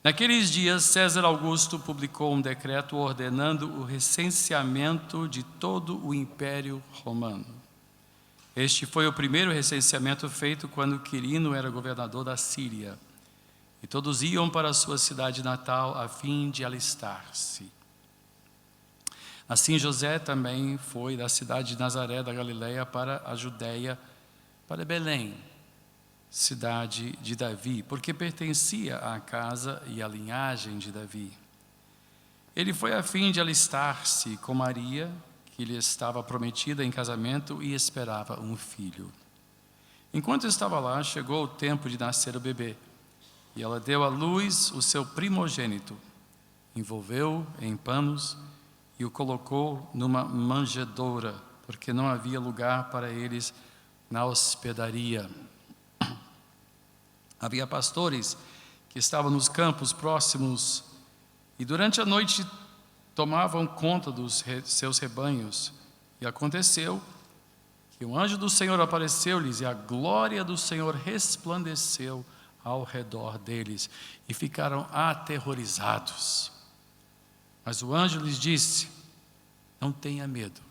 Naqueles dias, César Augusto publicou um decreto ordenando o recenseamento de todo o Império Romano. Este foi o primeiro recenseamento feito quando Quirino era governador da Síria. E todos iam para a sua cidade natal a fim de alistar-se. Assim José também foi da cidade de Nazaré da Galileia para a Judéia, para Belém, cidade de Davi, porque pertencia à casa e à linhagem de Davi. Ele foi a fim de alistar-se com Maria, que lhe estava prometida em casamento e esperava um filho. Enquanto estava lá, chegou o tempo de nascer o bebê, e ela deu à luz o seu primogênito, envolveu-o em panos e o colocou numa manjedoura, porque não havia lugar para eles na hospedaria. Havia pastores que estavam nos campos próximos e durante a noite tomavam conta dos seus rebanhos. E aconteceu que um anjo do Senhor apareceu-lhes e a glória do Senhor resplandeceu ao redor deles e ficaram aterrorizados. Mas o anjo lhes disse: não tenha medo.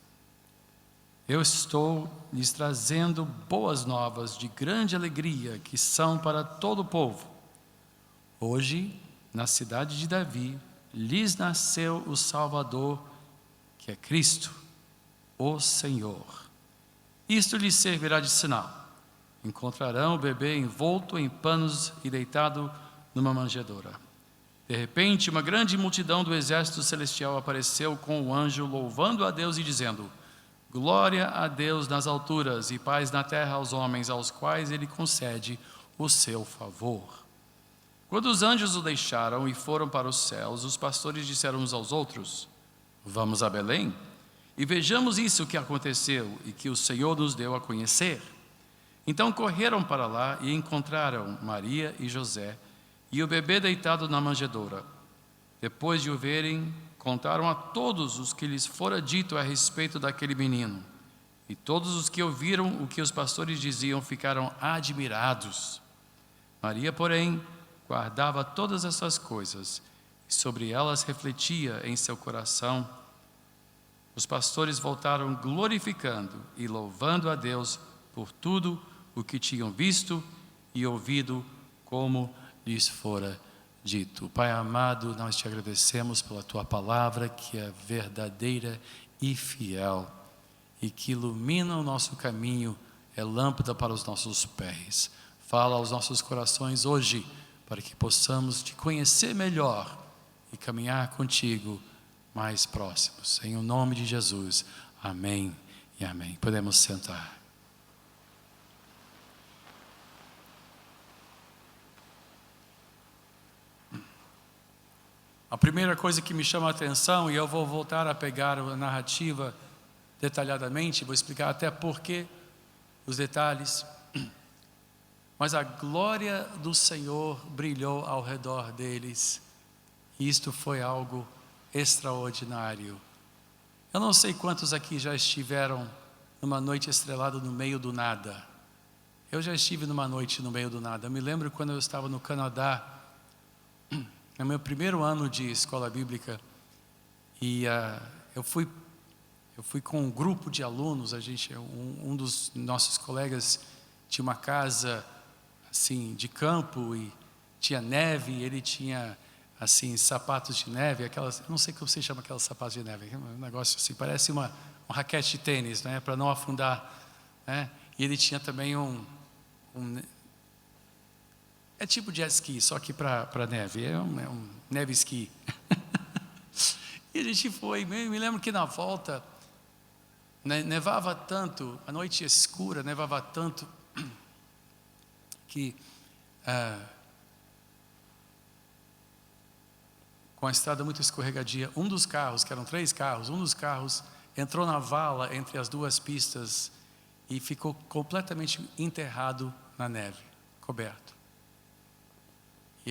Eu estou lhes trazendo boas novas de grande alegria, que são para todo o povo. Hoje, na cidade de Davi, lhes nasceu o Salvador, que é Cristo, o Senhor. Isto lhes servirá de sinal. Encontrarão o bebê envolto em panos e deitado numa manjedoura. De repente, uma grande multidão do exército celestial apareceu com o anjo, louvando a Deus e dizendo: glória a Deus nas alturas e paz na terra aos homens, aos quais Ele concede o seu favor. Quando os anjos o deixaram e foram para os céus, os pastores disseram uns aos outros: vamos a Belém e vejamos isso que aconteceu e que o Senhor nos deu a conhecer. Então correram para lá e encontraram Maria e José e o bebê deitado na manjedoura. Depois de o verem, contaram a todos os que lhes fora dito a respeito daquele menino. E todos os que ouviram o que os pastores diziam ficaram admirados. Maria, porém, guardava todas essas coisas e sobre elas refletia em seu coração. Os pastores voltaram glorificando e louvando a Deus por tudo o que tinham visto e ouvido, como lhes fora dito. Pai amado, nós te agradecemos pela tua palavra, que é verdadeira e fiel, e que ilumina o nosso caminho, é lâmpada para os nossos pés. Fala aos nossos corações hoje, para que possamos te conhecer melhor e caminhar contigo mais próximos. Em o nome de Jesus, amém e amém. Podemos sentar. A primeira coisa que me chama a atenção, e eu vou voltar a pegar a narrativa detalhadamente, vou explicar até porquê, os detalhes, mas a glória do Senhor brilhou ao redor deles, e isto foi algo extraordinário. Eu não sei quantos aqui já estiveram numa noite estrelada no meio do nada. Eu já estive numa noite no meio do nada. Eu me lembro quando eu estava no Canadá, no meu primeiro ano de escola bíblica, e eu fui com um grupo de alunos. Um dos nossos colegas tinha uma casa assim de campo e tinha neve, e ele tinha assim sapatos de neve, aquelas, eu não sei como você chama aquelas sapatos de neve, um negócio assim, parece um raquete de tênis, né, para não afundar, né? E ele tinha também é tipo jet ski, só que para neve, é um neve ski. E a gente foi, me lembro que na volta, nevava tanto, a noite escura, nevava tanto, que com a estrada muito escorregadia, um dos carros, que eram 3 carros, um dos carros entrou na vala entre as duas pistas e ficou completamente enterrado na neve, coberto. E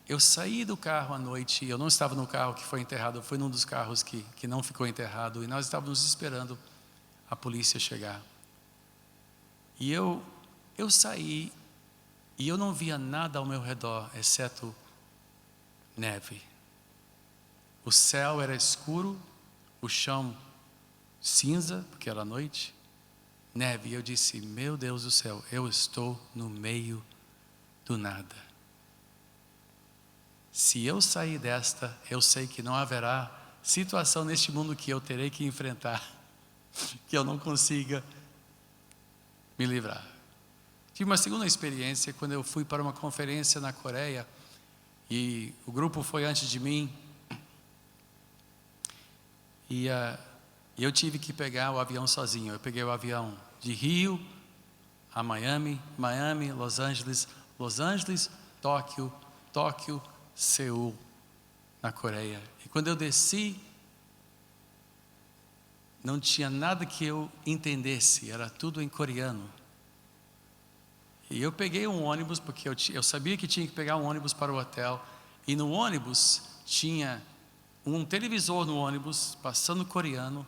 eu saí do carro à noite, eu não estava no carro que foi enterrado, eu fui num dos carros que não ficou enterrado, e nós estávamos esperando a polícia chegar. E eu saí, e eu não via nada ao meu redor, exceto neve. O céu era escuro, o chão cinza, porque era noite, neve. E eu disse, meu Deus do céu, eu estou no meio do nada. Se eu sair desta, eu sei que não haverá situação neste mundo que eu terei que enfrentar, que eu não consiga me livrar. Tive uma segunda experiência quando eu fui para uma conferência na Coreia, e o grupo foi antes de mim, e eu tive que pegar o avião sozinho. Eu peguei o avião de Rio a Miami, Los Angeles, Tóquio, Seul, na Coreia. E quando eu desci, não tinha nada que eu entendesse, era tudo em coreano. E eu peguei um ônibus, porque eu sabia que tinha que pegar um ônibus para o hotel, e no ônibus tinha um televisor no ônibus, passando coreano,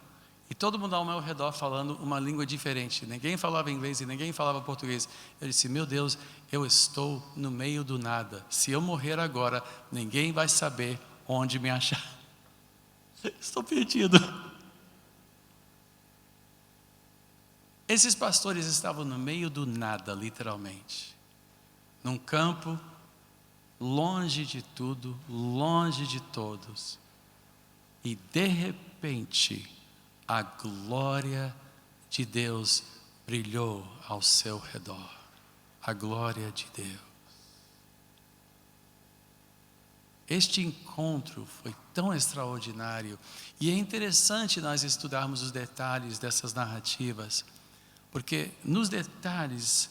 e todo mundo ao meu redor falando uma língua diferente. Ninguém falava inglês e ninguém falava português. Eu disse, meu Deus, eu estou no meio do nada. Se eu morrer agora, ninguém vai saber onde me achar. Estou perdido. Esses pastores estavam no meio do nada, literalmente. Num campo, longe de tudo, longe de todos. E de repente, a glória de Deus brilhou ao seu redor. A glória de Deus. Este encontro foi tão extraordinário. E é interessante nós estudarmos os detalhes dessas narrativas, porque nos detalhes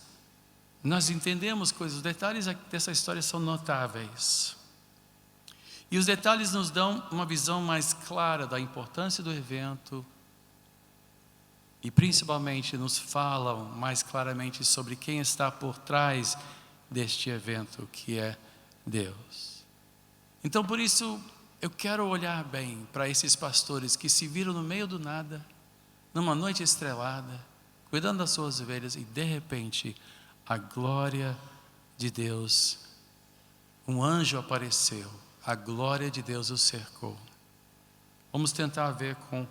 nós entendemos coisas. Os detalhes dessa história são notáveis. E os detalhes nos dão uma visão mais clara da importância do evento, e principalmente nos falam mais claramente sobre quem está por trás deste evento, que é Deus. Então, por isso, eu quero olhar bem para esses pastores que se viram no meio do nada, numa noite estrelada, cuidando das suas ovelhas, e de repente, a glória de Deus, um anjo apareceu, a glória de Deus o cercou. Vamos tentar ver com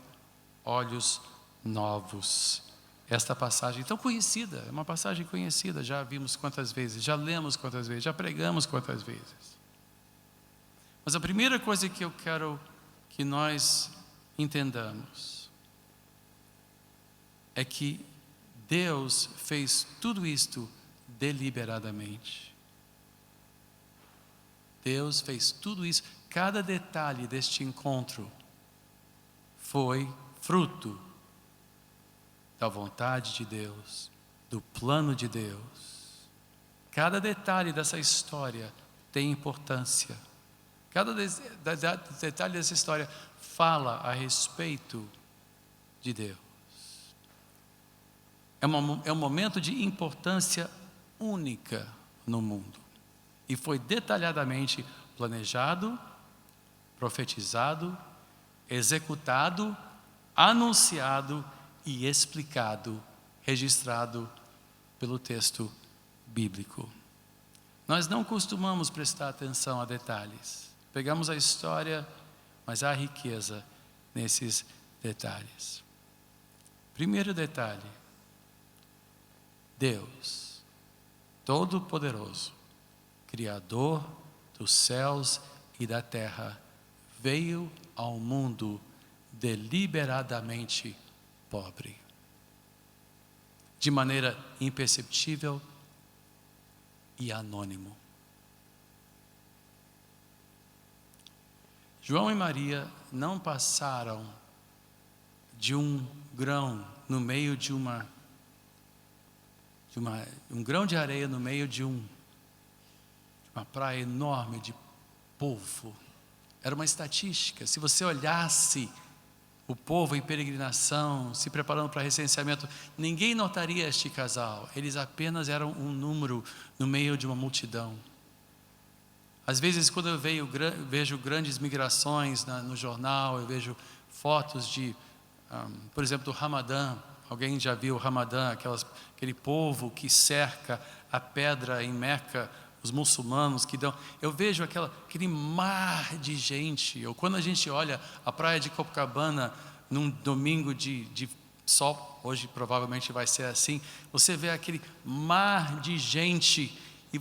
olhos novos esta passagem tão conhecida. É uma passagem conhecida, já vimos quantas vezes, já lemos quantas vezes, já pregamos quantas vezes. Mas a primeira coisa que eu quero que nós entendamos é que Deus fez tudo isto deliberadamente. Deus fez tudo isso. Cada detalhe deste encontro foi fruto da vontade de Deus, do plano de Deus. Cada detalhe dessa história tem importância. Cada detalhe dessa história fala a respeito de Deus. É um momento de importância única no mundo. E foi detalhadamente planejado, profetizado, executado, anunciado e explicado, registrado pelo texto bíblico. Nós não costumamos prestar atenção a detalhes. Pegamos a história, mas há riqueza nesses detalhes. Primeiro detalhe: Deus, Todo-Poderoso, Criador dos céus e da terra, veio ao mundo deliberadamente pobre, de maneira imperceptível e anônimo. João e Maria não passaram de um grão no meio de um grão de areia no meio de uma praia enorme de polvo. Era uma estatística. Se você olhasse o povo em peregrinação, se preparando para recenseamento, ninguém notaria este casal. Eles apenas eram um número no meio de uma multidão. Às vezes, quando eu vejo grandes migrações no jornal, eu vejo fotos por exemplo, do Ramadã. Alguém já viu o Ramadã, aquele povo que cerca a pedra em Meca, os muçulmanos que dão. Eu vejo aquele mar de gente. Ou quando a gente olha a praia de Copacabana num domingo de sol, hoje provavelmente vai ser assim, você vê aquele mar de gente e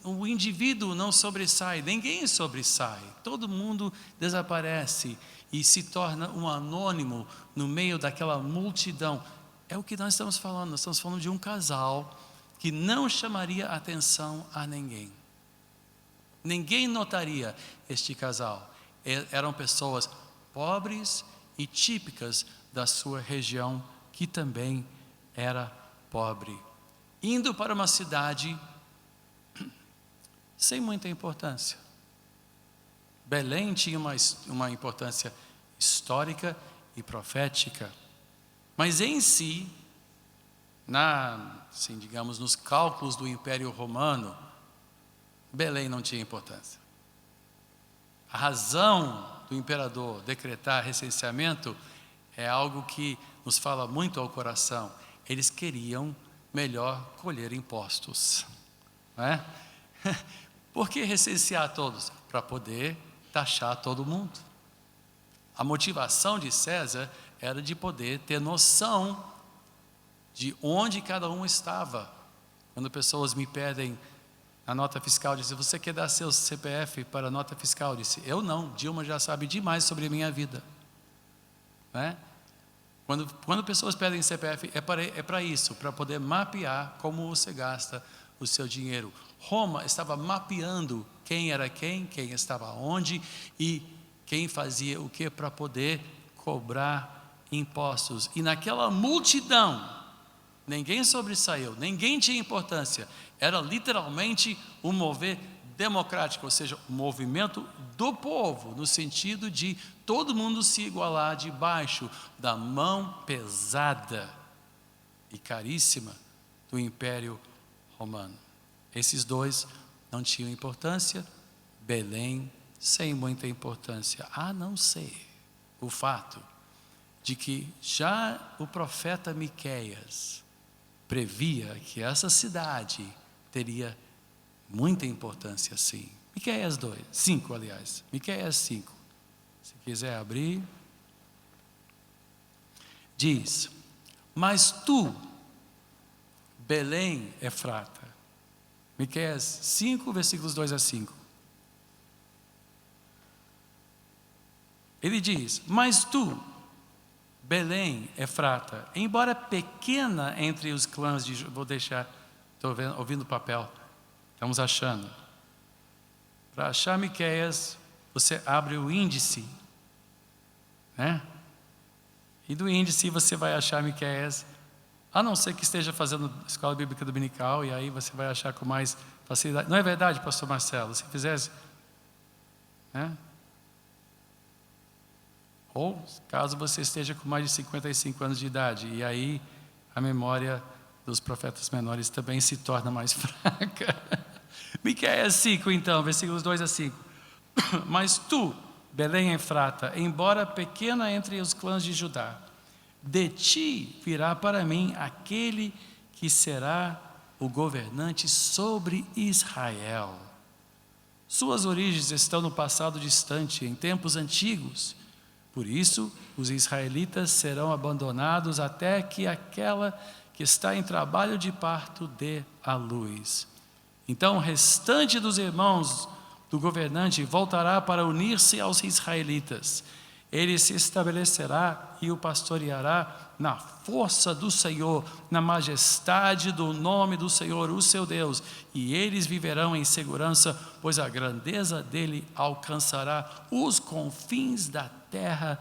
o indivíduo não sobressai, ninguém sobressai, todo mundo desaparece e se torna um anônimo no meio daquela multidão. É o que nós estamos falando de um casal que não chamaria atenção a ninguém. Ninguém notaria este casal. Eram pessoas pobres e típicas da sua região, que também era pobre, indo para uma cidade sem muita importância. Belém tinha uma importância histórica e profética, mas em si, assim, digamos, nos cálculos do Império Romano, Belém não tinha importância. A razão do imperador decretar recenseamento é algo que nos fala muito ao coração. Eles queriam melhor colher impostos, não é? Por que recensear todos? Para poder taxar todo mundo. A motivação de César era de poder ter noção de onde cada um estava. Quando pessoas me pedem a nota fiscal, dizem: você quer dar seu CPF para a nota fiscal? Eu disse: eu não, Dilma já sabe demais sobre a minha vida, né? Quando pessoas pedem CPF, é para isso, para poder mapear como você gasta o seu dinheiro. Roma estava mapeando quem era quem estava onde e quem fazia o que para poder cobrar impostos. E naquela multidão, ninguém sobressaiu, ninguém tinha importância. Era literalmente um mover democrático, ou seja, um movimento do povo, no sentido de todo mundo se igualar debaixo da mão pesada e caríssima do Império Romano. Esses dois não tinham importância, Belém sem muita importância, a não ser o fato de que já o profeta Miqueias previa que essa cidade teria muita importância, sim. Miqueias 5, aliás. Miqueias 5. Se quiser abrir. Diz: mas tu, Belém Efrata. Miqueias 5, versículos 2 a 5. Ele diz: mas tu, Belém Efrata, embora pequena entre os clãs de... Vou deixar, estou ouvindo o papel. Estamos achando. Para achar Miqueias, você abre o índice, né? E do índice você vai achar Miqueias, a não ser que esteja fazendo escola bíblica dominical, e aí você vai achar com mais facilidade. Não é verdade, pastor Marcelo? Se fizesse, né? Ou caso você esteja com mais de 55 anos de idade, e aí a memória dos profetas menores também se torna mais fraca. Miqueias 5, então, versículos 2 a 5. Mas tu, Belém Efrata, embora pequena entre os clãs de Judá, de ti virá para mim aquele que será o governante sobre Israel. Suas origens estão no passado distante, em tempos antigos. Por isso, os israelitas serão abandonados até que aquela que está em trabalho de parto dê à luz. Então o restante dos irmãos do governante voltará para unir-se aos israelitas. Ele se estabelecerá e o pastoreará na força do Senhor, na majestade do nome do Senhor, o seu Deus. E eles viverão em segurança, pois a grandeza dele alcançará os confins da terra,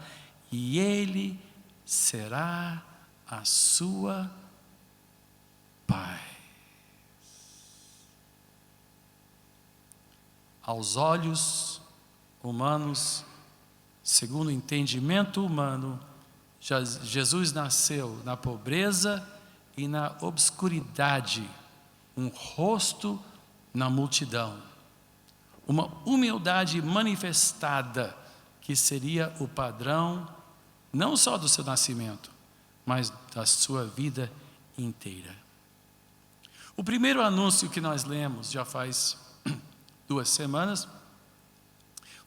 e ele será a sua paz. Aos olhos humanos, segundo o entendimento humano, Jesus nasceu na pobreza e na obscuridade, um rosto na multidão, uma humildade manifestada que seria o padrão não só do seu nascimento, mas da sua vida inteira. O primeiro anúncio que nós lemos, já faz 2 semanas,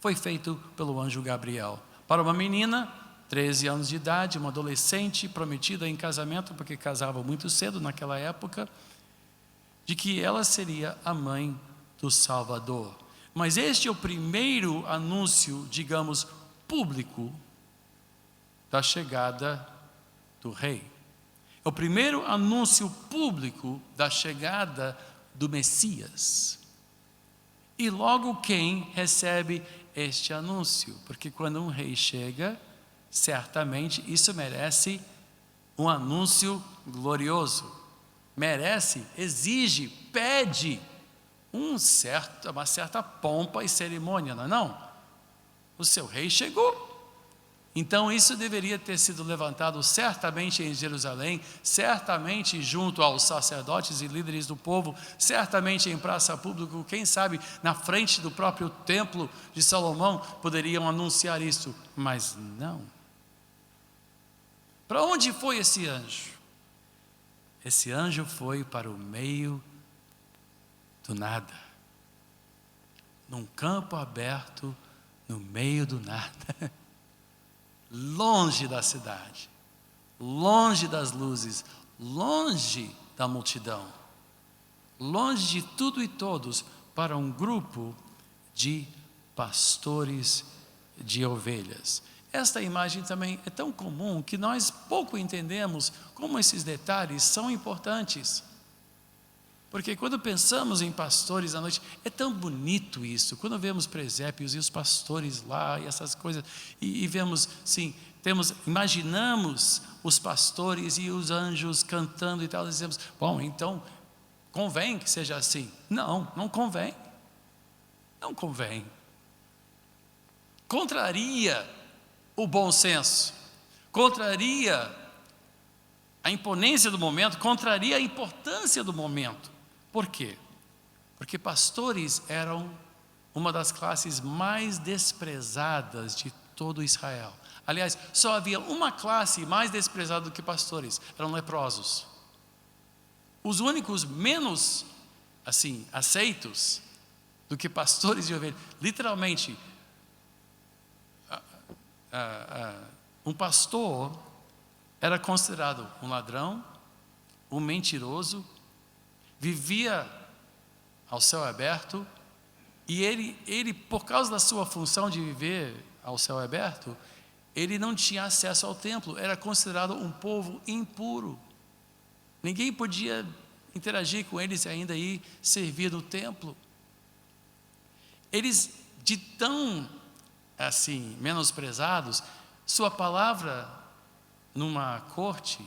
foi feito pelo anjo Gabriel para uma menina, 13 anos de idade, uma adolescente prometida em casamento, porque casavam muito cedo naquela época, de que ela seria a mãe do Salvador. Mas este é o primeiro anúncio, digamos, público da chegada do rei. É o primeiro anúncio público da chegada do Messias. E logo quem recebe este anúncio? Porque quando um rei chega, certamente isso merece um anúncio glorioso. Merece, exige, pede uma certa pompa e cerimônia, não é não? O seu rei chegou. Então isso deveria ter sido levantado certamente em Jerusalém, certamente junto aos sacerdotes e líderes do povo, certamente em praça pública, quem sabe na frente do próprio templo de Salomão poderiam anunciar isso, mas não. Para onde foi esse anjo? Esse anjo foi para o meio do nada, num campo aberto, no meio do nada. Longe da cidade, longe das luzes, longe da multidão, longe de tudo e todos, para um grupo de pastores de ovelhas. Esta imagem também é tão comum que nós pouco entendemos como esses detalhes são importantes. Porque quando pensamos em pastores à noite, é tão bonito isso, quando vemos presépios e os pastores lá e essas coisas, e vemos, sim, imaginamos os pastores e os anjos cantando e tal, e dizemos, bom, então, convém que seja assim. Não, não convém. Não convém. Contraria o bom senso, contraria a imponência do momento, contraria a importância do momento. Por quê? Porque pastores eram uma das classes mais desprezadas de todo Israel. Aliás, só havia uma classe mais desprezada do que pastores, eram leprosos. Os únicos menos, assim, aceitos do que pastores de ovelhas. Literalmente, um pastor era considerado um ladrão, um mentiroso, vivia ao céu aberto, e ele, por causa da sua função de viver ao céu aberto, ele não tinha acesso ao templo, era considerado um povo impuro. Ninguém podia interagir com eles e ainda ir servir no templo. Eles, de tão, assim, menosprezados, sua palavra numa corte,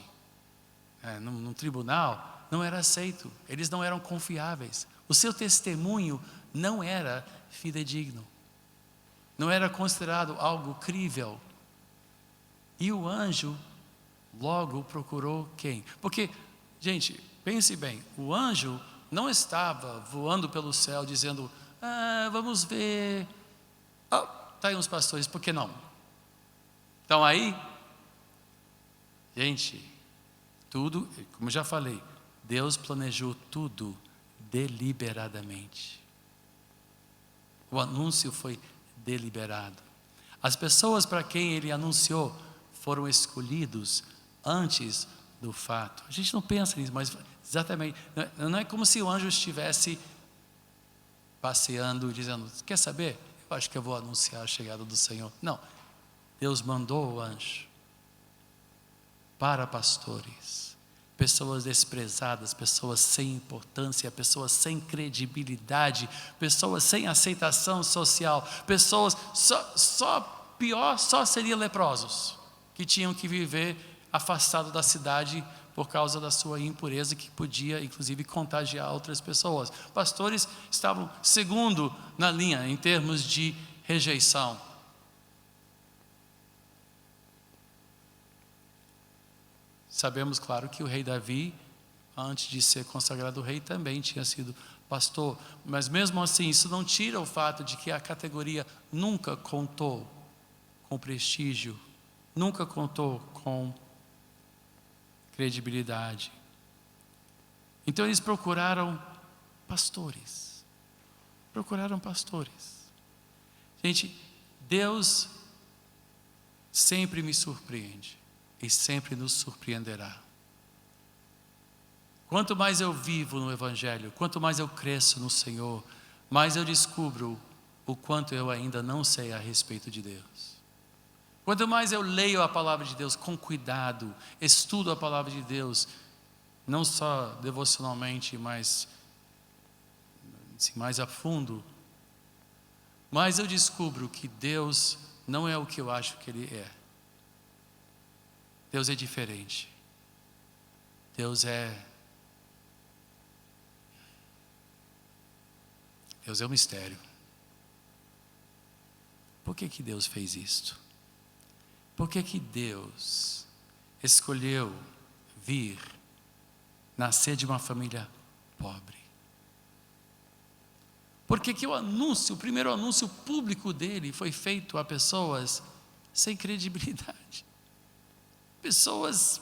num tribunal, não era aceito, eles não eram confiáveis, o seu testemunho não era fidedigno, não era considerado algo crível. E o anjo logo procurou quem? Porque, gente, pense bem, o anjo não estava voando pelo céu dizendo, vamos ver, está aí uns pastores, por que não? Estão aí? Gente, tudo, como já falei, Deus planejou tudo deliberadamente. O anúncio foi deliberado. As pessoas para quem ele anunciou foram escolhidos antes do fato. A gente não pensa nisso, mas exatamente, não é como se o anjo estivesse passeando, dizendo, quer saber? Eu acho que eu vou anunciar a chegada do Senhor. Não, Deus mandou o anjo para pastores, pessoas desprezadas, pessoas sem importância, pessoas sem credibilidade, pessoas sem aceitação social, pessoas, pior seria leprosos, que tinham que viver afastado da cidade por causa da sua impureza, que podia inclusive contagiar outras pessoas. Pastores estavam segundo na linha em termos de rejeição. Sabemos, claro, que o rei Davi, antes de ser consagrado rei, também tinha sido pastor. Mas mesmo assim, isso não tira o fato de que a categoria nunca contou com prestígio, nunca contou com credibilidade. Então eles procuraram pastores. Gente, Deus sempre me surpreende e sempre nos surpreenderá. Quanto mais eu vivo no Evangelho, quanto mais eu cresço no Senhor, mais eu descubro o quanto eu ainda não sei a respeito de Deus. Quanto mais eu leio a palavra de Deus com cuidado, estudo a palavra de Deus, não só devocionalmente, mas assim, mais a fundo, mais eu descubro que Deus não é o que eu acho que Ele é. Deus é diferente. Deus é um mistério. Por que Deus fez isto? Por que Deus escolheu vir nascer de uma família pobre? Por que o primeiro anúncio público dele foi feito a pessoas sem credibilidade? Pessoas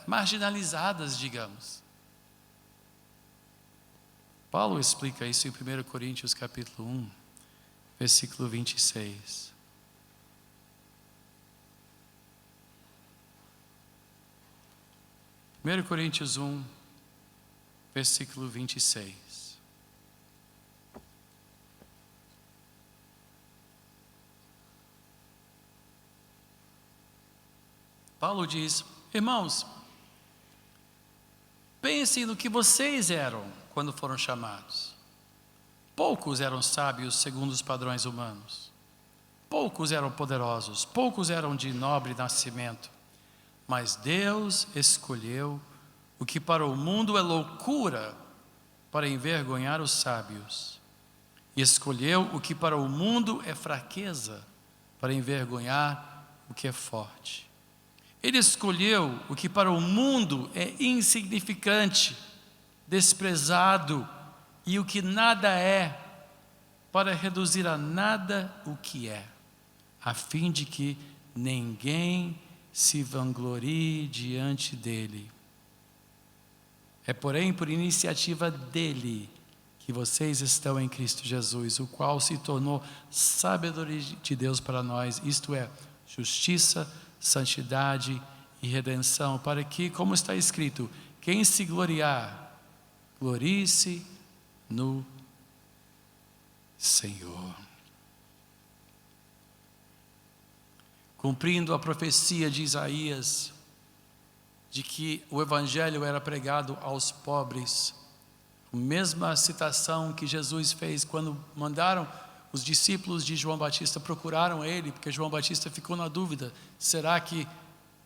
marginalizadas, digamos. Paulo explica isso em 1 Coríntios capítulo 1, versículo 26. Coríntios 1, versículo 26. Paulo diz: irmãos, pensem no que vocês eram quando foram chamados. Poucos eram sábios segundo os padrões humanos. Poucos eram poderosos, poucos eram de nobre nascimento. Mas Deus escolheu o que para o mundo é loucura para envergonhar os sábios. E escolheu o que para o mundo é fraqueza para envergonhar o que é forte. Ele escolheu o que para o mundo é insignificante, desprezado e o que nada é, para reduzir a nada o que é, a fim de que ninguém se vanglorie diante dele. É, porém, por iniciativa dele que vocês estão em Cristo Jesus, o qual se tornou sabedoria de Deus para nós, isto é, justiça, santidade e redenção, para que, como está escrito, quem se gloriar, glorie-se no Senhor. Cumprindo a profecia de Isaías, de que o Evangelho era pregado aos pobres, a mesma citação que Jesus fez quando mandaram os discípulos de João Batista, procuraram ele, porque João Batista ficou na dúvida, será que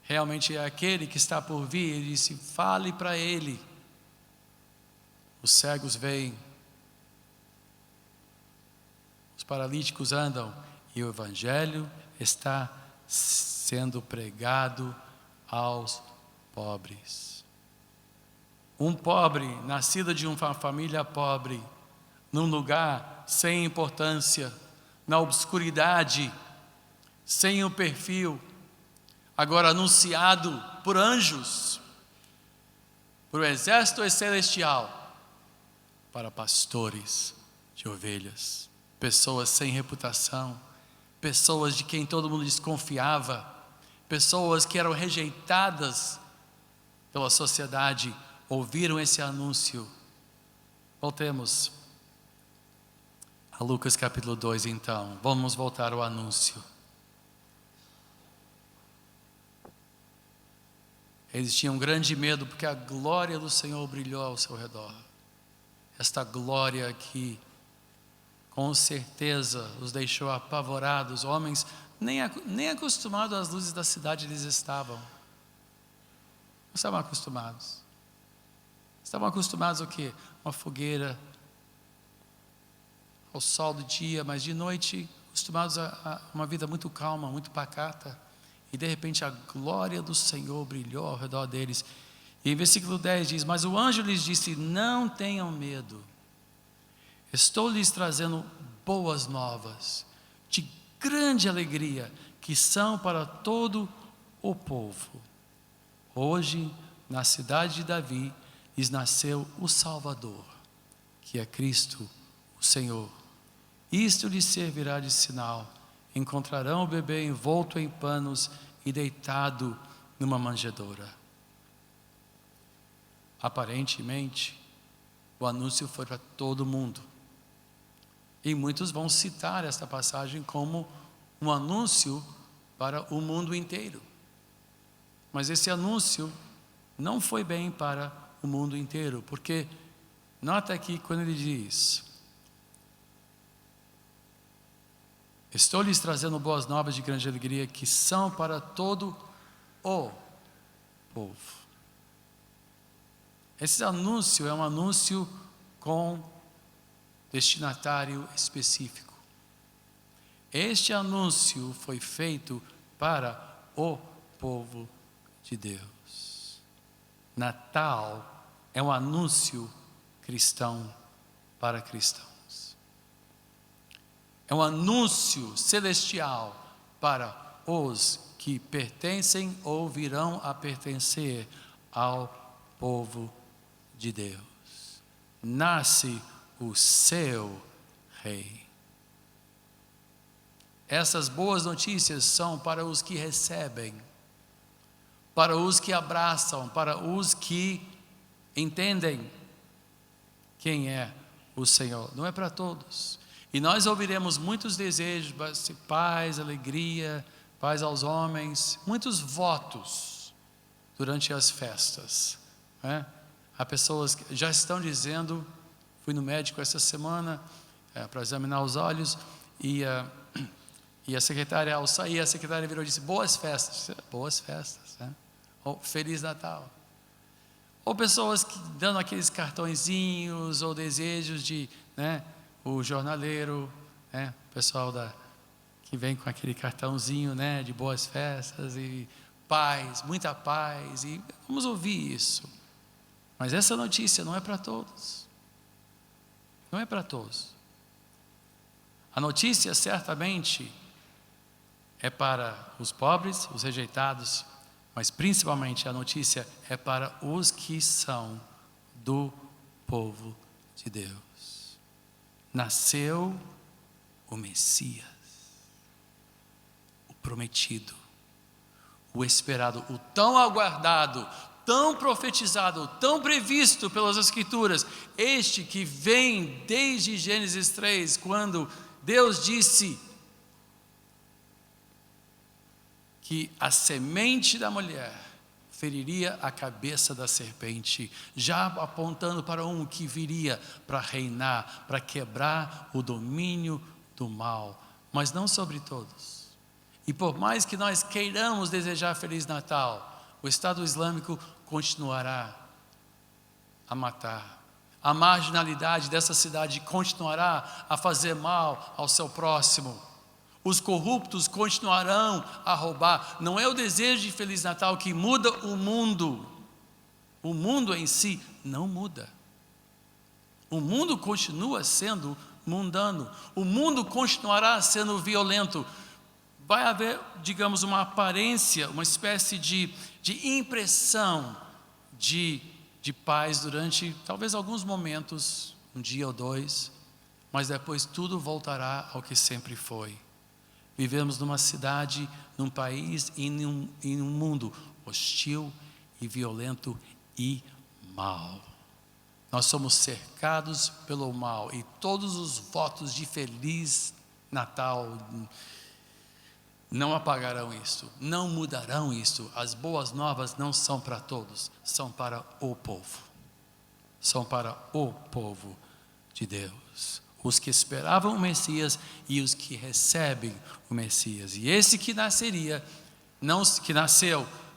realmente é aquele que está por vir? Ele disse, fale para ele. Os cegos veem, os paralíticos andam, e o Evangelho está sendo pregado aos pobres. Um pobre, nascido de uma família pobre, num lugar sem importância, na obscuridade, sem o perfil, agora anunciado por anjos, por um exército celestial, para pastores de ovelhas, pessoas sem reputação, pessoas de quem todo mundo desconfiava, pessoas que eram rejeitadas pela sociedade, ouviram esse anúncio. Voltemos a Lucas capítulo 2 então, vamos voltar ao anúncio. Eles tinham grande medo porque a glória do Senhor brilhou ao seu redor. Esta glória que com certeza os deixou apavorados. Homens nem acostumados às luzes da cidade eles estavam. Não estavam acostumados. Estavam acostumados ao quê? Uma fogueira, ao sol do dia, mas de noite acostumados a uma vida muito calma, muito pacata. E de repente a glória do Senhor brilhou ao redor deles. E em versículo 10 diz, mas o anjo lhes disse, não tenham medo. Estou lhes trazendo boas novas, de grande alegria, que são para todo o povo. Hoje, na cidade de Davi, lhes nasceu o Salvador, que é Cristo, o Senhor. Isto lhes servirá de sinal: encontrarão o bebê envolto em panos e deitado numa manjedoura. Aparentemente, o anúncio foi para todo mundo. E muitos vão citar esta passagem como um anúncio para o mundo inteiro. Mas esse anúncio não foi bem para o mundo inteiro, porque nota aqui quando ele diz: estou lhes trazendo boas novas de grande alegria, que são para todo o povo. Esse anúncio é um anúncio com destinatário específico. Este anúncio foi feito para o povo de Deus. Natal é um anúncio cristão para cristãos. É um anúncio celestial para os que pertencem ou virão a pertencer ao povo de Deus. Nasce o seu rei. Essas boas notícias são para os que recebem, para os que abraçam, para os que entendem quem é o Senhor. Não é para todos. E nós ouviremos muitos desejos, paz, alegria, paz aos homens, muitos votos durante as festas, né? Há pessoas que já estão dizendo, fui no médico essa semana para examinar os olhos, e a secretária, ao sair, a secretária virou e disse: boas festas, né? Ou Feliz Natal. Ou pessoas dando aqueles cartõezinhos, ou desejos de, né, o jornaleiro, né, o pessoal que vem com aquele cartãozinho, né, de boas festas e paz, muita paz, e vamos ouvir isso. Mas essa notícia não é para todos. Não é para todos. A notícia certamente é para os pobres, os rejeitados, mas principalmente a notícia é para os que são do povo de Deus. Nasceu o Messias, o prometido, o esperado, o tão aguardado, tão profetizado, tão previsto pelas Escrituras, este que vem desde Gênesis 3, quando Deus disse que a semente da mulher feriria a cabeça da serpente, já apontando para um que viria para reinar, para quebrar o domínio do mal, mas não sobre todos. E por mais que nós queiramos desejar Feliz Natal, o Estado Islâmico continuará a matar. A marginalidade dessa cidade continuará a fazer mal ao seu próximo. Os corruptos continuarão a roubar. Não é o desejo de Feliz Natal que muda o mundo. O mundo em si não muda. O mundo continua sendo mundano. O mundo continuará sendo violento. Vai haver, digamos, uma aparência, uma espécie de impressão de paz durante talvez alguns momentos, um dia ou dois, mas depois tudo voltará ao que sempre foi. Vivemos numa cidade, num país e em um mundo hostil e violento e mau. Nós somos cercados pelo mal, e todos os votos de Feliz Natal não apagarão isto, não mudarão isto. As boas novas não são para todos, são para o povo. São para o povo de Deus. Os que esperavam o Messias e os que recebem o Messias. E esse que nasceu,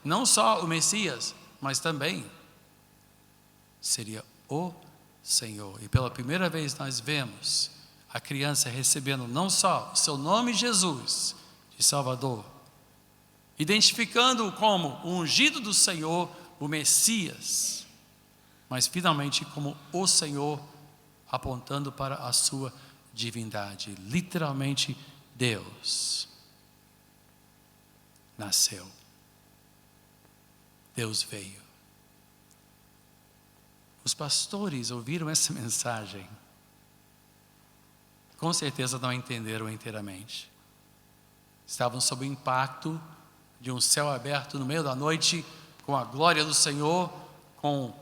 não só o Messias, mas também seria o Senhor. E pela primeira vez nós vemos a criança recebendo não só o seu nome Jesus, de Salvador, identificando-o como o ungido do Senhor, o Messias, mas finalmente como o Senhor, apontando para a sua divindade. Literalmente, Deus nasceu. Deus veio. os pastores ouviram essa mensagem, com certeza não entenderam inteiramente. Estavam sob o impacto de um céu aberto no meio da noite, com a glória do Senhor, com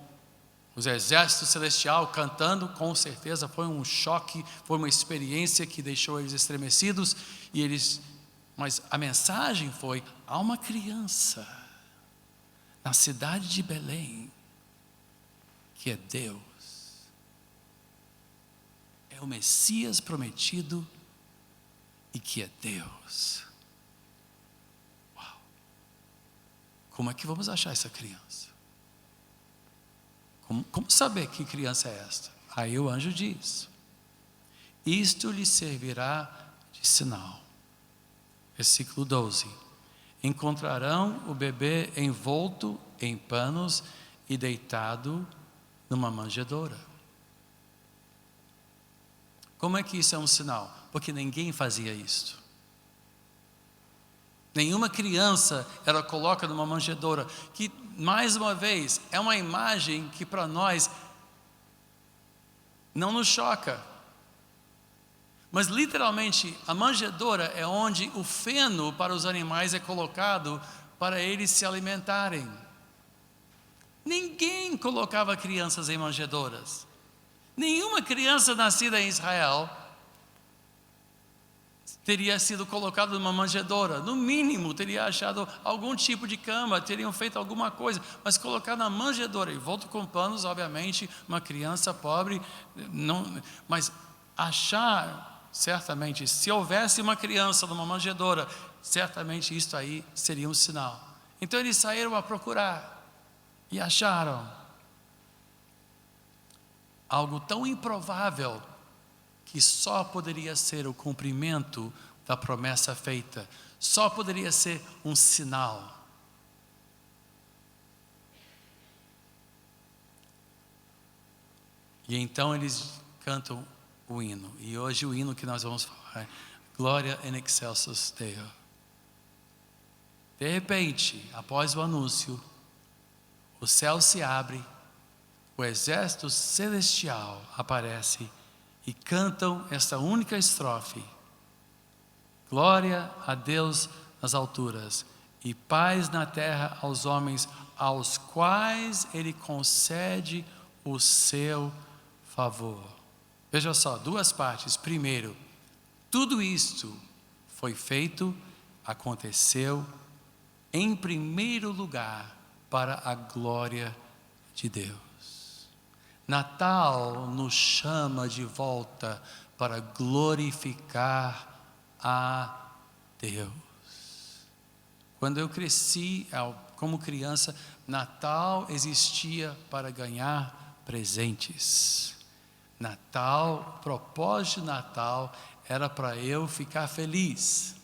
os exércitos celestiais cantando. Com certeza foi um choque, foi uma experiência que deixou eles estremecidos. Mas a mensagem foi: há uma criança na cidade de Belém, que é Deus, é o Messias prometido e que é Deus. Uau! Como é que vamos achar essa criança? Como saber que criança é esta? Aí o anjo diz: isto lhe servirá de sinal. Versículo 12: encontrarão o bebê envolto em panos e deitado numa manjedoura. Como é que isso é um sinal? Porque ninguém fazia isso. Nenhuma criança era colocada numa manjedoura, que, mais uma vez, é uma imagem que para nós não nos choca. Mas literalmente a manjedoura é onde o feno para os animais é colocado para eles se alimentarem. Ninguém colocava crianças em manjedouras. Nenhuma criança nascida em Israel teria sido colocada numa manjedoura. No mínimo teria achado algum tipo de cama, teriam feito alguma coisa, mas colocar na manjedoura, e volto com panos, obviamente, uma criança pobre, não, mas achar, certamente, se houvesse uma criança numa manjedoura, certamente isso aí seria um sinal. Então eles saíram a procurar e acharam algo tão improvável que só poderia ser o cumprimento da promessa feita, só poderia ser um sinal. E então eles cantam o hino, e hoje o hino que nós vamos falar é Glória in excelsis Deo. De repente, após o anúncio, o céu se abre, o exército celestial aparece e cantam esta única estrofe: glória a Deus nas alturas e paz na terra aos homens aos quais Ele concede o seu favor. Veja só, duas partes. Primeiro, tudo isto foi feito, aconteceu em primeiro lugar para a glória de Deus. Natal nos chama de volta para glorificar a Deus. Quando eu cresci como criança, Natal existia para ganhar presentes. Natal, o propósito de Natal era para eu ficar feliz.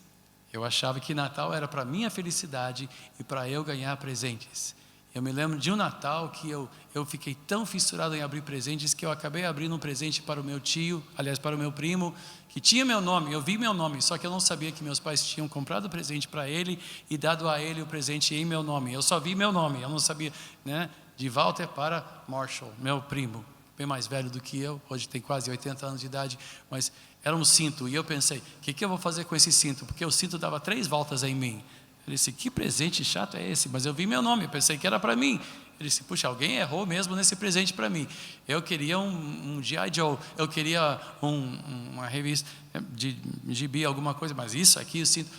Eu achava que Natal era para minha felicidade e para eu ganhar presentes. Eu me lembro de um Natal que eu fiquei tão fissurado em abrir presentes que eu acabei abrindo um presente para o meu tio, aliás, para o meu primo, que tinha meu nome. Eu vi meu nome, só que eu não sabia que meus pais tinham comprado o presente para ele e dado a ele o presente em meu nome. Eu só vi meu nome, eu não sabia, né? De Walter para Marshall, meu primo, bem mais velho do que eu, hoje tem quase 80 anos de idade, mas era um cinto. E eu pensei, o que eu vou fazer com esse cinto? Porque o cinto dava 3 voltas em mim. Ele disse, que presente chato é esse? Mas eu vi meu nome, eu pensei que era para mim. Ele disse, puxa, alguém errou mesmo nesse presente para mim. Eu queria um G.I. Joe, eu queria uma revista de gibi, alguma coisa, mas isso aqui, eu sinto,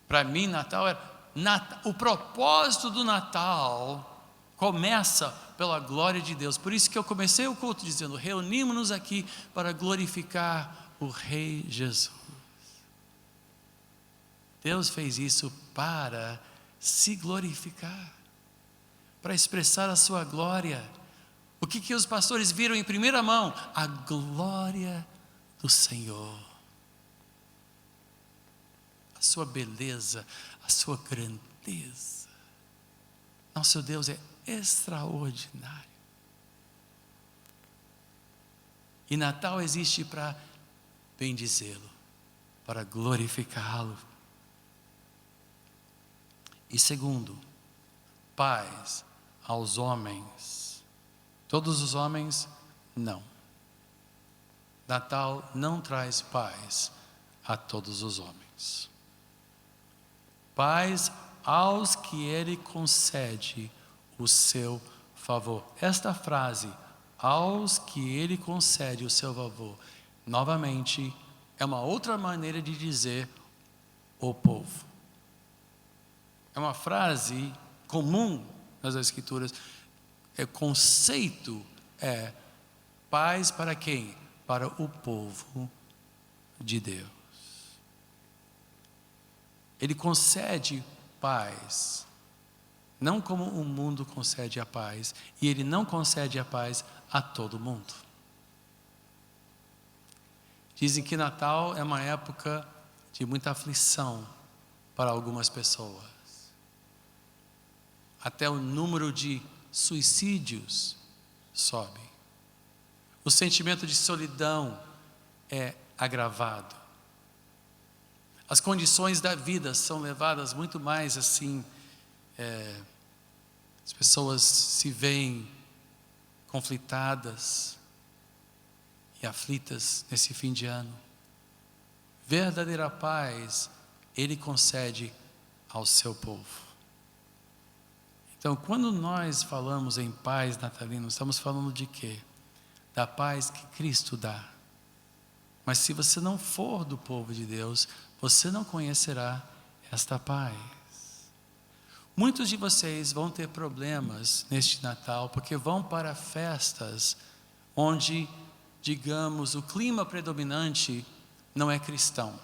para mim Natal era... o propósito do Natal começa pela glória de Deus. Por isso que eu comecei o culto dizendo, reunimos-nos aqui para glorificar o Rei Jesus. Deus fez isso para se glorificar, para expressar a sua glória. O que os pastores viram em primeira mão? A glória do Senhor, a sua beleza, a sua grandeza. Nosso Deus é extraordinário. E Natal existe para bendizê-lo, para glorificá-lo. E segundo, paz aos homens Todos os homens, não. Natal não traz paz a todos os homens. Paz aos que Ele concede o seu favor. Esta frase, aos que Ele concede o seu favor, novamente, é uma outra maneira de dizer o povo. É uma frase comum nas Escrituras. O conceito é paz para quem? Para o povo de Deus. Ele concede paz, não como o mundo concede a paz, e Ele não concede a paz a todo mundo. Dizem que Natal é uma época de muita aflição para algumas pessoas. Até o número de suicídios sobe. O sentimento de solidão é agravado. As condições da vida são levadas muito mais assim. As pessoas se veem conflitadas e aflitas nesse fim de ano. Verdadeira paz Ele concede ao seu povo. Então, quando nós falamos em paz natalina, estamos falando de quê? Da paz que Cristo dá. Mas se você não for do povo de Deus, você não conhecerá esta paz. Muitos de vocês vão ter problemas neste Natal, porque vão para festas onde, digamos, o clima predominante não é cristão.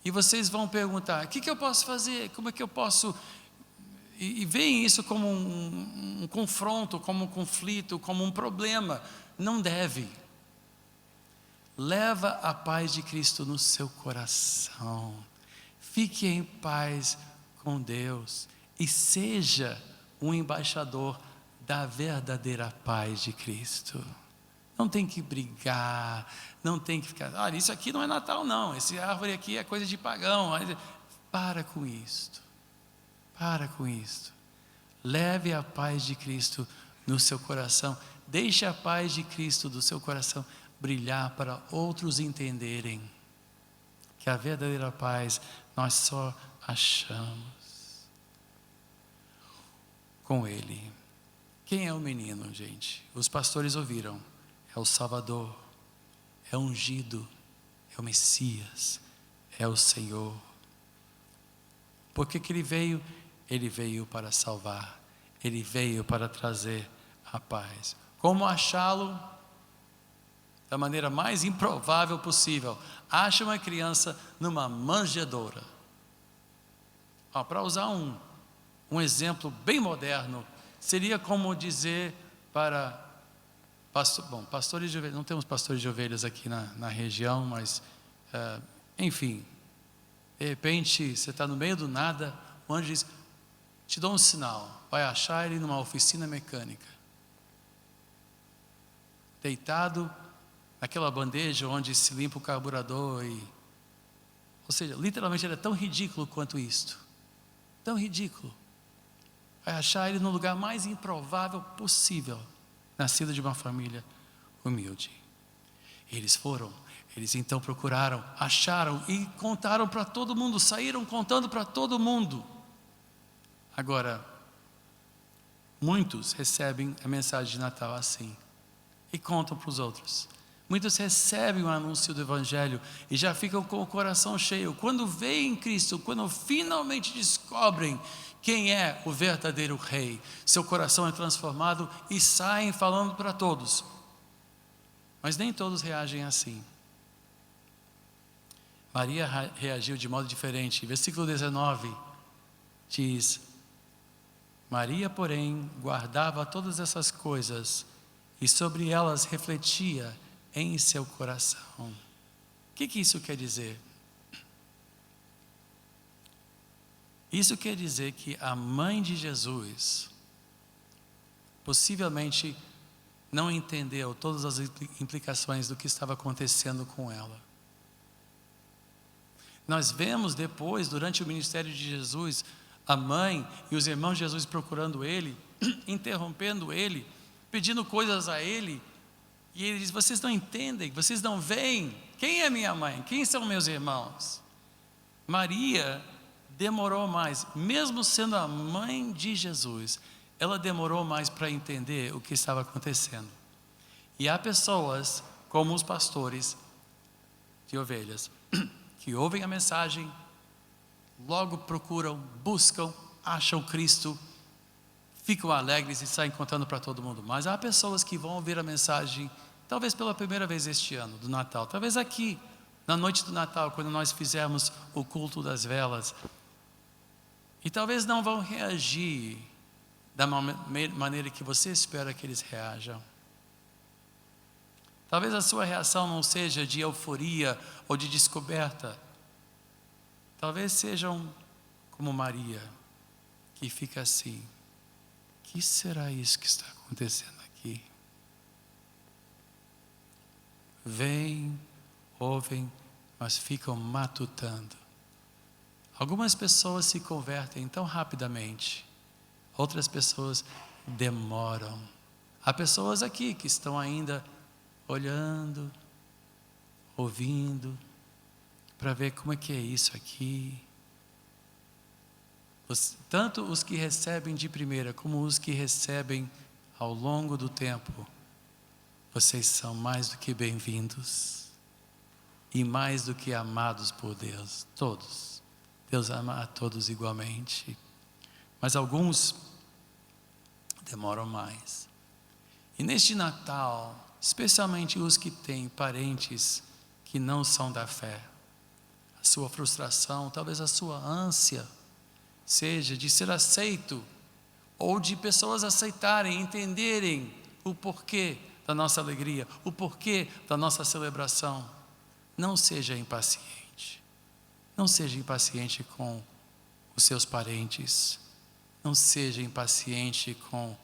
E vocês vão perguntar, o que eu posso fazer? Como é que eu posso... E veem isso como um confronto, como um conflito, como um problema. Não deve. Leva a paz de Cristo no seu coração. Fique em paz com Deus. E seja um embaixador da verdadeira paz de Cristo. Não tem que brigar, não tem que ficar, olha, isso aqui não é Natal não, essa árvore aqui é coisa de pagão. Para com isto. Para com isto. Leve a paz de Cristo no seu coração. Deixe a paz de Cristo do seu coração brilhar para outros entenderem que a verdadeira paz nós só achamos com Ele. Quem é o menino, gente? Os pastores ouviram. É o Salvador, é o ungido, é o Messias, é o Senhor. Por que Ele veio? Ele veio para salvar, Ele veio para trazer a paz. Como achá-lo? Da maneira mais improvável possível. Acha uma criança numa manjedoura. Para usar um exemplo bem moderno, seria como dizer para... pastores de ovelhas, não temos pastores de ovelhas aqui na região, mas, enfim, de repente, você está no meio do nada, o anjo diz, te dou um sinal, vai achar ele numa oficina mecânica, deitado naquela bandeja onde se limpa o carburador, ou seja, literalmente ele é tão ridículo quanto isto, tão ridículo, vai achar ele no lugar mais improvável possível, nascido de uma família humilde. Eles então procuraram, acharam e contaram para todo mundo, saíram contando para todo mundo. Agora, muitos recebem a mensagem de Natal assim e contam para os outros. Muitos recebem o anúncio do Evangelho e já ficam com o coração cheio. Quando veem Cristo, quando finalmente descobrem quem é o verdadeiro Rei, seu coração é transformado e saem falando para todos. Mas nem todos reagem assim. Maria reagiu de modo diferente. Versículo 19 diz: Maria, porém, guardava todas essas coisas e sobre elas refletia em seu coração. O que isso quer dizer? Isso quer dizer que a mãe de Jesus possivelmente não entendeu todas as implicações do que estava acontecendo com ela. Nós vemos depois, durante o ministério de Jesus, a mãe e os irmãos de Jesus procurando ele, interrompendo ele, pedindo coisas a ele, e ele diz: vocês não entendem, vocês não veem, quem é minha mãe, quem são meus irmãos? Maria demorou mais, mesmo sendo a mãe de Jesus, ela demorou mais para entender o que estava acontecendo. E há pessoas, como os pastores de ovelhas, que ouvem a mensagem, logo procuram, buscam, acham Cristo, ficam alegres e saem contando para todo mundo. Mas há pessoas que vão ouvir a mensagem, talvez pela primeira vez este ano, do Natal, talvez aqui, na noite do Natal, quando nós fizermos o culto das velas, e talvez não vão reagir da maneira que você espera que eles reajam. Talvez a sua reação não seja de euforia ou de descoberta. Talvez sejam como Maria, que fica assim: o que será isso que está acontecendo aqui? Vêm, ouvem, mas ficam matutando. Algumas pessoas se convertem tão rapidamente, outras pessoas demoram. Há pessoas aqui que estão ainda olhando, ouvindo, para ver como é que é isso aqui. Tanto os que recebem de primeira, como os que recebem ao longo do tempo, vocês são mais do que bem-vindos e mais do que amados por Deus, todos. Deus ama a todos igualmente, mas alguns demoram mais. E neste Natal, especialmente os que têm parentes que não são da fé, a sua frustração, talvez a sua ânsia, seja de ser aceito, ou de pessoas aceitarem, entenderem o porquê da nossa alegria, o porquê da nossa celebração. Não seja impaciente, não seja impaciente com os seus parentes, não seja impaciente com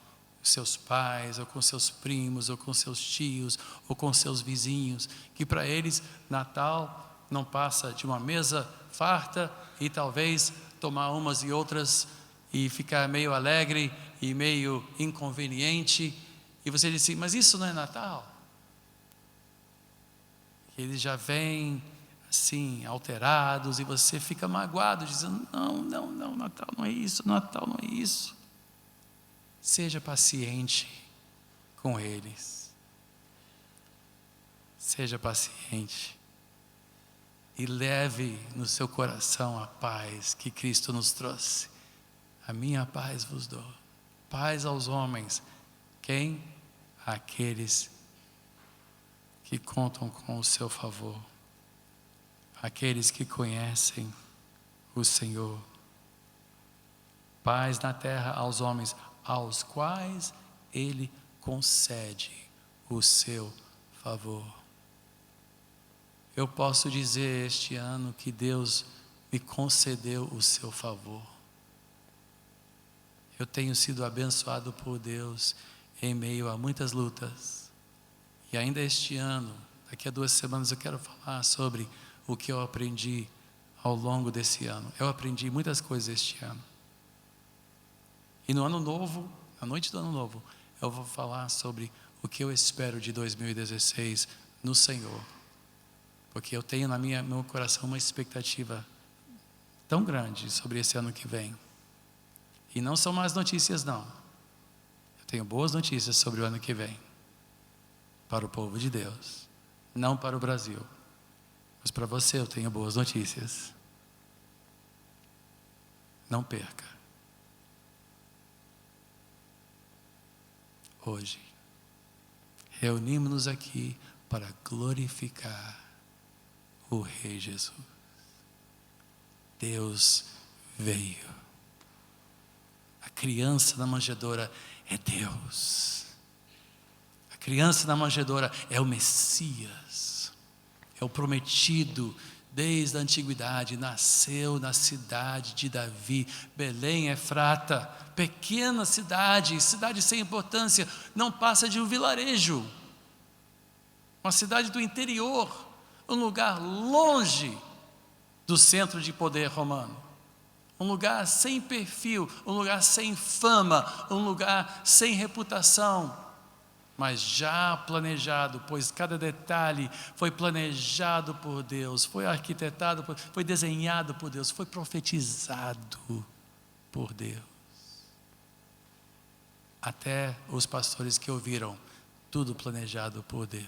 os seus pais, ou com seus primos, ou com seus tios, ou com seus vizinhos, que para eles Natal não passa de uma mesa farta e talvez tomar umas e outras e ficar meio alegre e meio inconveniente, e você diz assim: mas isso não é Natal? E eles já vêm assim, alterados, e você fica magoado, dizendo: não, Natal não é isso, Natal não é isso. Seja paciente com eles, seja paciente, e leve no seu coração a paz que Cristo nos trouxe. A minha paz vos dou, paz aos homens. Quem? Aqueles que contam com o seu favor, aqueles que conhecem o Senhor. Paz na terra aos homens, aos quais Ele concede o seu favor. Eu posso dizer este ano que Deus me concedeu o seu favor. Eu tenho sido abençoado por Deus em meio a muitas lutas. E ainda este ano, daqui a 2 semanas, eu quero falar sobre o que eu aprendi ao longo desse ano. Eu aprendi muitas coisas este ano. E no ano novo, na noite do ano novo, eu vou falar sobre o que eu espero de 2016 no Senhor. Porque eu tenho no meu coração uma expectativa tão grande sobre esse ano que vem. E não são más notícias, não. Eu tenho boas notícias sobre o ano que vem. Para o povo de Deus. Não para o Brasil. Mas para você eu tenho boas notícias. Não perca. Hoje, reunimos-nos aqui para glorificar o Rei Jesus. Deus veio. A criança na manjedoura é Deus. A criança na manjedoura é o Messias. É o prometido desde a antiguidade. Nasceu na cidade de Davi, Belém Efrata, pequena cidade, cidade sem importância, não passa de um vilarejo, uma cidade do interior, um lugar longe do centro de poder romano, um lugar sem perfil, um lugar sem fama, um lugar sem reputação, mas já planejado, pois cada detalhe foi planejado por Deus, foi arquitetado, foi desenhado por Deus, foi profetizado por Deus. Até os pastores que ouviram, tudo planejado por Deus.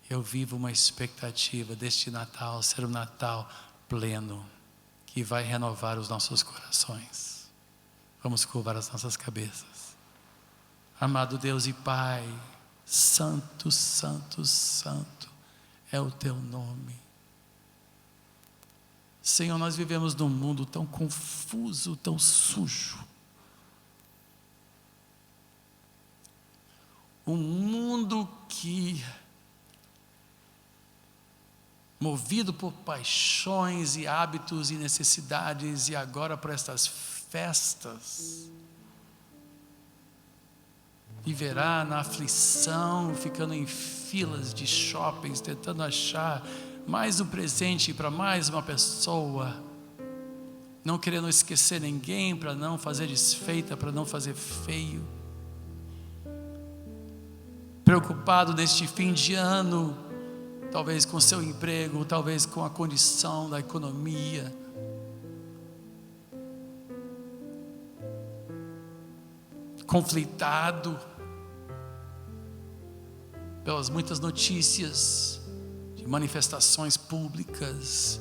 Eu vivo uma expectativa deste Natal ser um Natal pleno, que vai renovar os nossos corações. Vamos curvar as nossas cabeças. Amado Deus e Pai, santo, santo, santo é o teu nome. Senhor, nós vivemos num mundo tão confuso, tão sujo. Um mundo que, movido por paixões e hábitos e necessidades, e agora por estas festas, viverá na aflição, ficando em filas de shoppings, tentando achar mais um presente para mais uma pessoa, não querendo esquecer ninguém, para não fazer desfeita, para não fazer feio, preocupado neste fim de ano, talvez com seu emprego, talvez com a condição da economia, conflitado pelas muitas notícias de manifestações públicas,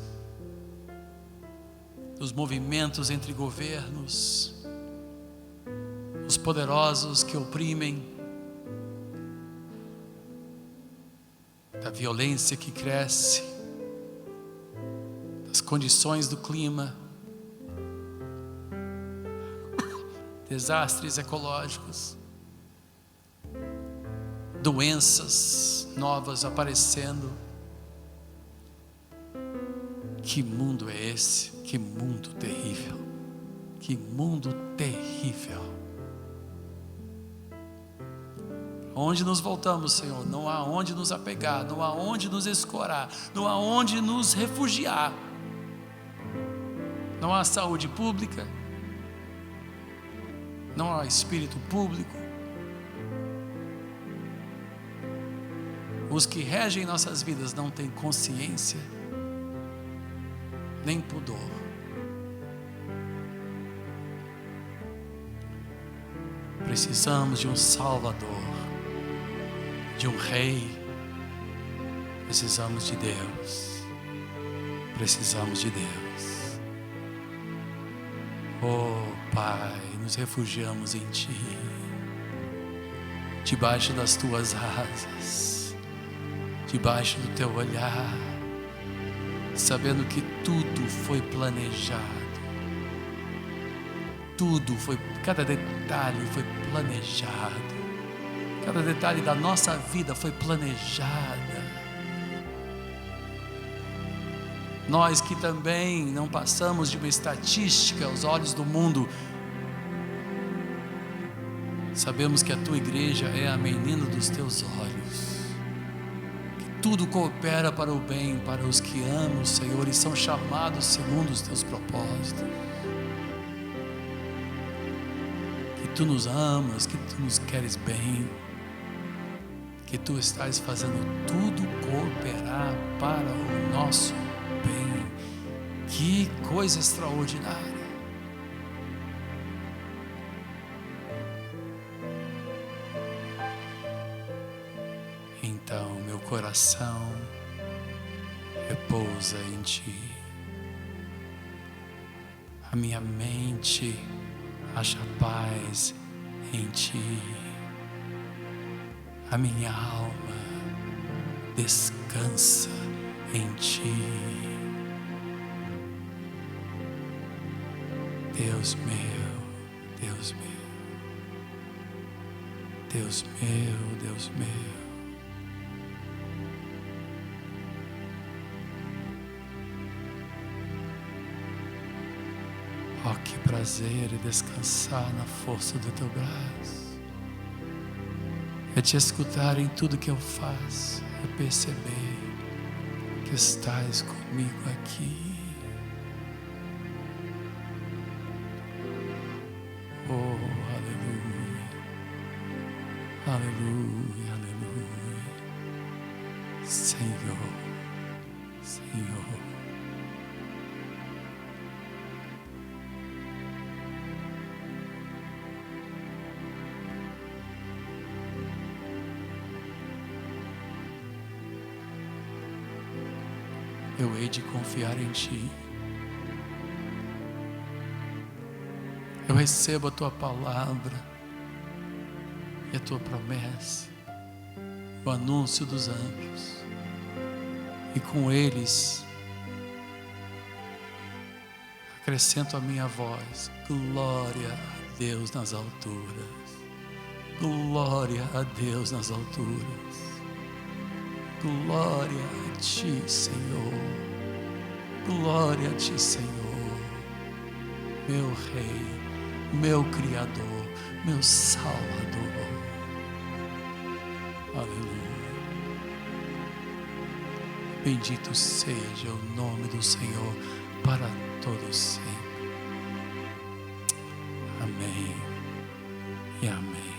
dos movimentos entre governos, os poderosos que oprimem, da violência que cresce, das condições do clima, desastres ecológicos, doenças novas aparecendo. Que mundo é esse? Que mundo terrível! Que mundo terrível! Onde nos voltamos, Senhor? Não há onde nos apegar, não há onde nos escorar, não há onde nos refugiar. Não há saúde pública, não há espírito público. Os que regem nossas vidas não têm consciência, nem pudor. Precisamos de um Salvador, de um Rei. Precisamos de Deus. Precisamos de Deus. Oh Pai, nos refugiamos em Ti, debaixo das Tuas asas, debaixo do Teu olhar, sabendo que tudo foi planejado, tudo foi, cada detalhe foi planejado, cada detalhe da nossa vida foi planejada. Nós que também não passamos de uma estatística aos olhos do mundo, sabemos que a Tua igreja é a menina dos Teus olhos, que tudo coopera para o bem, para os que amam o Senhor e são chamados segundo os Teus propósitos. Que Tu nos amas, que Tu nos queres bem, que Tu estás fazendo tudo cooperar para o nosso bem. Que coisa extraordinária! Então meu coração repousa em Ti, a minha mente acha paz em Ti, a minha alma descansa em Ti. Deus meu, Deus meu, Deus meu, Deus meu. Oh, que prazer é descansar na força do Teu braço, é Te escutar em tudo que eu faço, é perceber que estás comigo aqui. Oh, aleluia. Aleluia, aleluia. Senhor, Senhor. Eu hei de confiar em Ti. Eu recebo a Tua palavra e a Tua promessa, o anúncio dos anjos, e com eles acrescento a minha voz: glória a Deus nas alturas, glória a Deus nas alturas, glória a Ti, Senhor, glória a Ti, Senhor, meu Rei, meu Criador, meu Salvador. Aleluia. Bendito seja o nome do Senhor para todos sempre. Amém e amém.